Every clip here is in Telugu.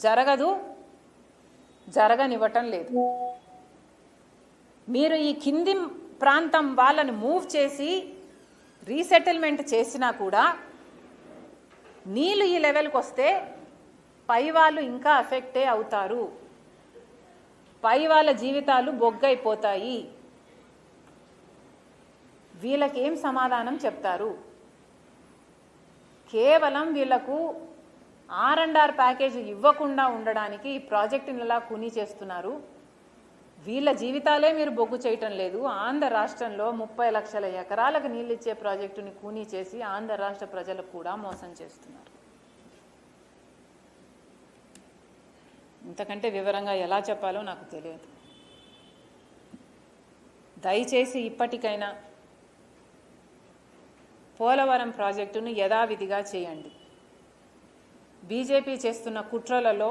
జరగదు, జరగనివ్వటం లేదు. మీరు ఈ కింది ప్రాంతం వాళ్ళని మూవ్ చేసి రీసెటిల్మెంట్ చేసినా కూడా నీళ్ళు ఈ లెవెల్కి వస్తే పై వాళ్ళు ఇంకా ఎఫెక్టే అవుతారు, పై వాళ్ళ జీవితాలు బొగ్గైపోతాయి. వీళ్ళకి ఏం సమాధానం చెప్తారు? కేవలం వీళ్లకు R&R ప్యాకేజ్ ఇవ్వకుండా ఉండడానికి ఈ ప్రాజెక్టుని ఇలా కూనీ చేస్తున్నారు. వీళ్ళ జీవితాలే మీరు బొగ్గు చేయటం లేదు. ఆంధ్ర రాష్ట్రంలో 30 లక్షల ఎకరాలకు నీళ్ళు ఇచ్చే ప్రాజెక్టుని కూనీ చేసి ఆంధ్ర రాష్ట్ర ప్రజలకు కూడా మోసం చేస్తున్నారు. ఇంతకంటే వివరంగా ఎలా చెప్పాలో నాకు తెలియదు. దయచేసి ఇప్పటికైనా పోలవరం ప్రాజెక్టును యథావిధిగా చేయండి. బీజేపీ చేస్తున్న కుట్రలలో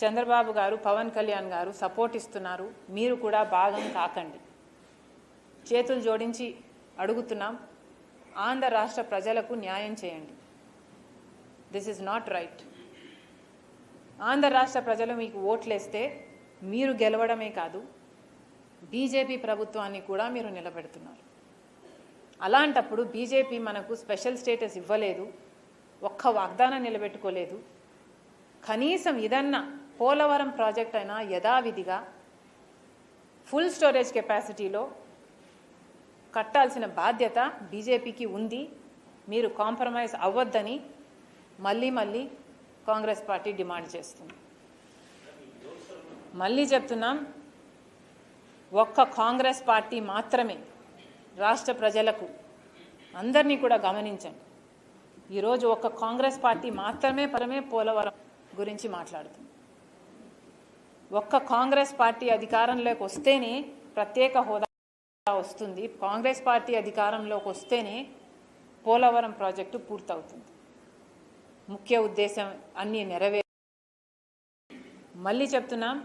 చంద్రబాబు గారు, పవన్ కళ్యాణ్ గారు సపోర్ట్ ఇస్తున్నారు. మీరు కూడా భాగం కాకండి. చేతులు జోడించి అడుగుతున్నాం, ఆంధ్ర రాష్ట్ర ప్రజలకు న్యాయం చేయండి. This is not right. Andhra రాష్ట్ర ప్రజలు మీకు ఓట్లేస్తే మీరు గెలవడమే కాదు, బీజేపీ ప్రభుత్వాన్ని కూడా మీరు నిలబెడుతున్నారు. అలాంటప్పుడు బీజేపీ మనకు స్పెషల్ స్టేటస్ ఇవ్వలేదు, ఒక్క వాగ్దానం నిలబెట్టుకోలేదు. కనీసం ఇదన్నా పోలవరం ప్రాజెక్ట్ అయినా యథావిధిగా ఫుల్ స్టోరేజ్ కెపాసిటీలో కట్టాల్సిన బాధ్యత బీజేపీకి ఉంది. మీరు కాంప్రమైజ్ అవ్వద్దని మళ్ళీ మళ్ళీ కాంగ్రెస్ పార్టీ డిమాండ్ చేస్తుంది. మళ్ళీ చెప్తున్నాం, ఒక్క కాంగ్రెస్ పార్టీ మాత్రమే రాష్ట్ర ప్రజలకు, అందరినీ కూడా గమనించండి, ఈరోజు ఒక్క కాంగ్రెస్ పార్టీ మాత్రమే పోలవరం గురించి మాట్లాడుతుంది. ఒక్క కాంగ్రెస్ పార్టీ అధికారంలోకి వస్తేనే ప్రత్యేక హోదా వస్తుంది. కాంగ్రెస్ పార్టీ అధికారంలోకి వస్తేనే పోలవరం ప్రాజెక్టు పూర్తవుతుంది. ముఖ్య ఉద్దేశం అన్నీ నెరవేరు. మళ్ళీ చెప్తున్నాం,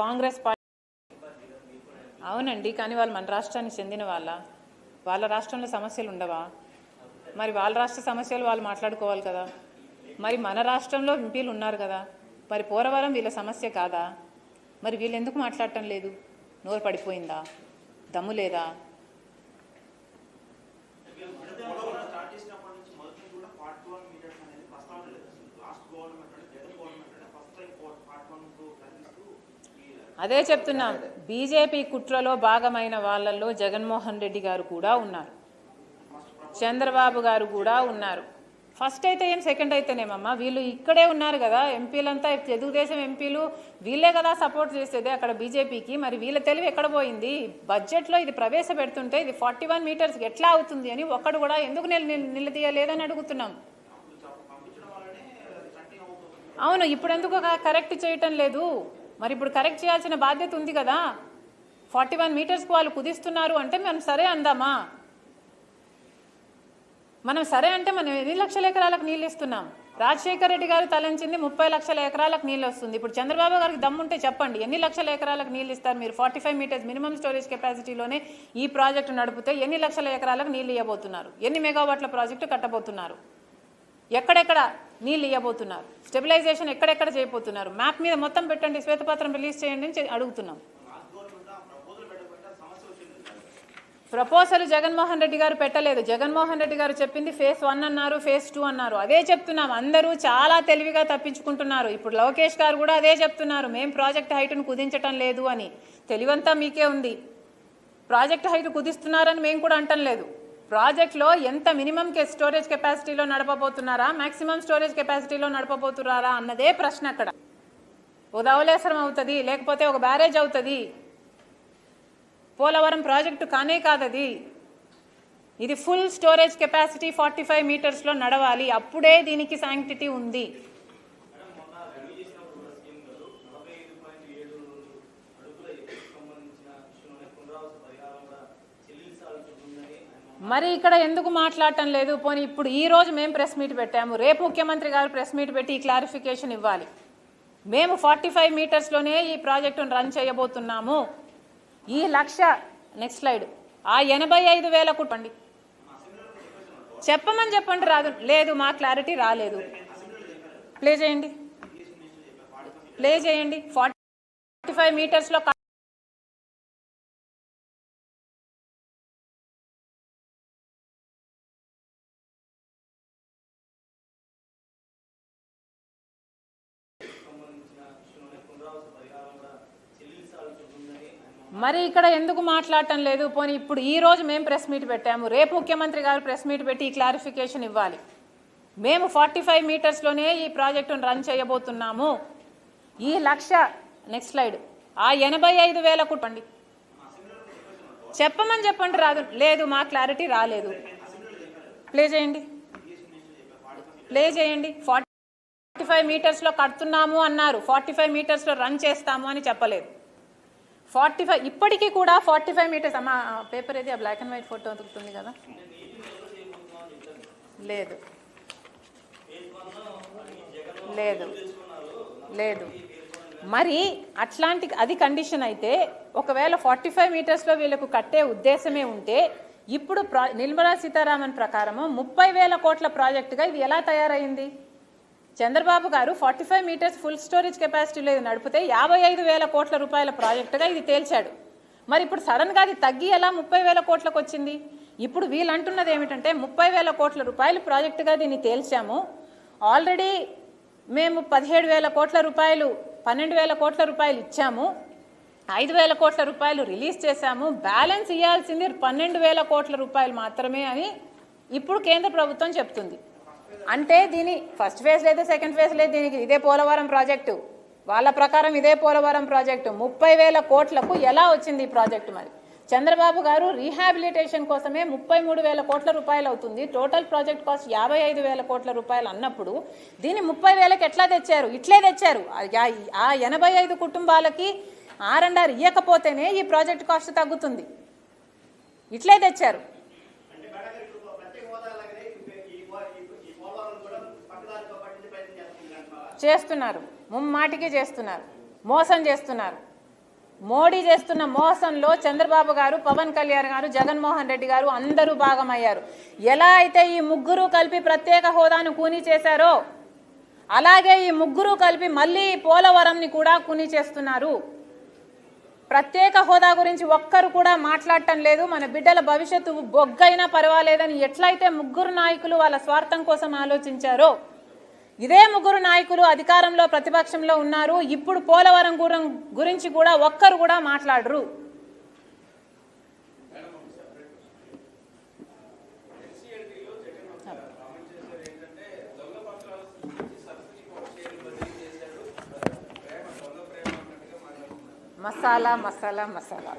కాంగ్రెస్ పార్టీ అవునండి, కానీ వాళ్ళు మన రాష్ట్రానికి చెందిన వాళ్ళ రాష్ట్రంలో సమస్యలు ఉండవా? మరి వాళ్ళ రాష్ట్ర సమస్యలు వాళ్ళు మాట్లాడుకోవాలి కదా. మరి మన రాష్ట్రంలో ఎంపీలు ఉన్నారు కదా, మరి పోలవరం వీళ్ళ సమస్య కాదా? మరి వీళ్ళు ఎందుకు మాట్లాడటం లేదు? నోరు పడిపోయిందా? దమ్ము లేదా? అదే చెప్తున్నాం, బీజేపీ కుట్రలో భాగమైన వాళ్ళల్లో జగన్మోహన్ రెడ్డి గారు కూడా ఉన్నారు, చంద్రబాబు గారు కూడా ఉన్నారు. ఫస్ట్ అయితే ఏం, సెకండ్ అయితేనేమమ్మా, వీళ్ళు ఇక్కడే ఉన్నారు కదా, ఎంపీలంతా తెలుగుదేశం ఎంపీలు వీళ్ళే కదా సపోర్ట్ చేసేది అక్కడ బీజేపీకి. మరి వీళ్ళ తెలివి ఎక్కడ పోయింది? బడ్జెట్లో ఇది ప్రవేశపెడుతుంటే ఇది 41 మీటర్స్కి ఎట్లా అవుతుంది అని ఒక్కడు కూడా ఎందుకు నిలదీయలేదని అడుగుతున్నాం. అవును, ఇప్పుడు ఎందుకు కరెక్ట్ చేయటం లేదు? మరి ఇప్పుడు కరెక్ట్ చేయాల్సిన బాధ్యత ఉంది కదా. 41 మీటర్స్కి వాళ్ళు కుదిస్తున్నారు అంటే మనం సరే అందామా? మనం సరే అంటే మనం ఎన్ని లక్షల ఎకరాలకు నీళ్ళు ఇస్తున్నాం? రాజశేఖర రెడ్డి గారు తలంచింది 30 లక్షల ఎకరాలకు నీళ్ళు వస్తుంది. ఇప్పుడు చంద్రబాబు గారికి దమ్ముంటే చెప్పండి, ఎన్ని లక్షల ఎకరాలకు నీళ్ళు ఇస్తారు మీరు? 45 మీటర్స్ మినిమం స్టోరేజ్ కెపాసిటీలోనే ఈ ప్రాజెక్టు నడిపితే ఎన్ని లక్షల ఎకరాలకు నీళ్ళు ఇవ్వబోతున్నారు? ఎన్ని మెగావాట్ల ప్రాజెక్టు కట్టబోతున్నారు? ఎక్కడెక్కడ నీళ్ళు ఇవ్వబోతున్నారు? స్టెబిలైజేషన్ ఎక్కడెక్కడ చేయబోతున్నారు? మ్యాప్ మీద మొత్తం పెట్టండి, శ్వేతపత్రం రిలీజ్ చేయండి అని అడుగుతున్నాం. ప్రపోజల్ జగన్మోహన్ రెడ్డి గారు పెట్టలేదు. జగన్మోహన్ రెడ్డి గారు చెప్పింది ఫేజ్ 1 అన్నారు, ఫేజ్ 2 అన్నారు. అదే చెప్తున్నాం, అందరూ చాలా తెలివిగా తప్పించుకుంటున్నారు. ఇప్పుడు లోకేష్ గారు కూడా అదే చెప్తున్నారు, మేము ప్రాజెక్ట్ హైట్ను కుదించటం లేదు అని. తెలివంతా మీకే ఉంది. ప్రాజెక్ట్ హైట్ కుదిస్తున్నారని మేము కూడా అంటం లేదు. ప్రాజెక్ట్లో ఎంత మినిమం స్టోరేజ్ కెపాసిటీలో నడపబోతున్నారా, మ్యాక్సిమం స్టోరేజ్ కెపాసిటీలో నడపబోతున్నారా అన్నదే ప్రశ్న. అక్కడ ఓ ధవళేశ్వరం అవుతుంది, లేకపోతే ఒక బ్యారేజ్ అవుతుంది. పోలవరం ప్రాజెక్టు కానే కాదది. ఇది ఫుల్ స్టోరేజ్ కెపాసిటీ 45 మీటర్స్లో నడవాలి, అప్పుడే దీనికి శాంక్టిటీ ఉంది. మరి ఇక్కడ ఎందుకు మాట్లాడటం లేదు? పోనీ ఇప్పుడు ఈరోజు మేము ప్రెస్ మీట్ పెట్టాము, రేపు ముఖ్యమంత్రి గారు ప్రెస్ మీట్ పెట్టి ఈ క్లారిఫికేషన్ ఇవ్వాలి. మేము 45 మీటర్స్లోనే ఈ ప్రాజెక్టును రన్ చేయబోతున్నాము. ఈ లక్ష, నెక్స్ట్ స్లైడ్, ఆ 85,000 కుట్టండి, చెప్పమని చెప్పండి. రాదు లేదు, మా క్లారిటీ రాలేదు. ప్లే చేయండి 45 మీటర్స్లో మరి ఇక్కడ ఎందుకు మాట్లాడటం లేదు? పోనీ ఇప్పుడు ఈ రోజు మేము ప్రెస్ మీట్ పెట్టాము, రేపు ముఖ్యమంత్రి గారు ప్రెస్ మీట్ పెట్టి ఈ క్లారిఫికేషన్ ఇవ్వాలి. మేము 45 మీటర్స్లోనే ఈ ప్రాజెక్టును రన్ చేయబోతున్నాము. ఈ లక్ష నెక్స్ట్ స్లైడ్ ఆ 85,000 కుటుంబండి చెప్పండి. రాదు లేదు, మా క్లారిటీ రాలేదు. ప్లే చేయండి 45 మీటర్స్లో కడుతున్నాము అన్నారు, 45 మీటర్స్లో రన్ చేస్తాము అని చెప్పలేదు. 45 ఇప్పటికీ కూడా 45 మీటర్స్. అమ్మా పేపర్ ఏది? ఆ బ్లాక్ అండ్ వైట్ ఫోటో దొరుకుతుంది కదా? లేదు మరి అట్లాంటి అది కండిషన్ అయితే, ఒకవేళ 45 మీటర్స్లో వీళ్ళకు కట్టే ఉద్దేశమే ఉంటే ఇప్పుడు నిర్మలా సీతారామన్ ప్రకారము 30,000 కోట్ల ప్రాజెక్టుగా ఇది ఎలా తయారైంది? చంద్రబాబు గారు 45 మీటర్స్ ఫుల్ స్టోరేజ్ కెపాసిటీ లేదు నడిపితే 55,000 కోట్ల రూపాయల ప్రాజెక్టుగా ఇది తేల్చాడు. మరి ఇప్పుడు సడన్గా అది తగ్గి ఎలా 30,000 కోట్లకు వచ్చింది? ఇప్పుడు వీళ్ళు అంటున్నది ఏమిటంటే 30,000 కోట్ల రూపాయలు ప్రాజెక్టుగా దీన్ని తేల్చాము, ఆల్రెడీ మేము 17,000 కోట్ల రూపాయలు 12,000 కోట్ల రూపాయలు ఇచ్చాము, 5,000 కోట్ల రూపాయలు రిలీజ్ చేశాము, బ్యాలెన్స్ ఇవ్వాల్సింది 12,000 కోట్ల రూపాయలు మాత్రమే అని ఇప్పుడు కేంద్ర ప్రభుత్వం చెప్తుంది. అంటే దీని ఫస్ట్ ఫేజ్ లేదు, సెకండ్ ఫేజ్ లేదు, దీనికి ఇదే పోలవరం ప్రాజెక్టు, వాళ్ళ ప్రకారం ఇదే పోలవరం ప్రాజెక్టు 30,000 కోట్లకు ఎలా వచ్చింది ఈ ప్రాజెక్టు? మరి చంద్రబాబు గారు రీహాబిలిటేషన్ కోసమే 33,000 కోట్ల రూపాయలు అవుతుంది, టోటల్ ప్రాజెక్ట్ కాస్ట్ 55,000 కోట్ల రూపాయలు అన్నప్పుడు దీన్ని 30,000కి ఎట్లా తెచ్చారు? ఇట్లే తెచ్చారు. ఆ 85 కుటుంబాలకి R&R ఇవ్వకపోతేనే ఈ ప్రాజెక్ట్ కాస్ట్ తగ్గుతుంది, ఇట్లే తెచ్చారు. చేస్తున్నారు, ముమ్మాటికి చేస్తున్నారు, మోసం చేస్తున్నారు. మోడీ చేస్తున్న మోసంలో చంద్రబాబు గారు, పవన్ కళ్యాణ్ గారు, జగన్మోహన్ రెడ్డి గారు అందరూ భాగమయ్యారు. ఎలా అయితే ఈ ముగ్గురు కలిపి ప్రత్యేక హోదాను కూనీ చేశారో అలాగే ఈ ముగ్గురు కలిపి మళ్ళీ పోలవరంని కూడా కూనీ చేస్తున్నారు. ప్రత్యేక హోదా గురించి ఒక్కరు కూడా మాట్లాడటం లేదు. మన బిడ్డల భవిష్యత్తు బొగ్గైనా పర్వాలేదని ఎట్లయితే ముగ్గురు నాయకులు వాళ్ళ స్వార్థం కోసం ఆలోచించారో ఇదే ముగ్గురు నాయకులు అధికారంలో ప్రతిపక్షంలో ఉన్నారు. ఇప్పుడు పోలవరం గురించి కూడా ఒక్కరు కూడా మాట్లాడరు. మసాలా మసాలా మసాలా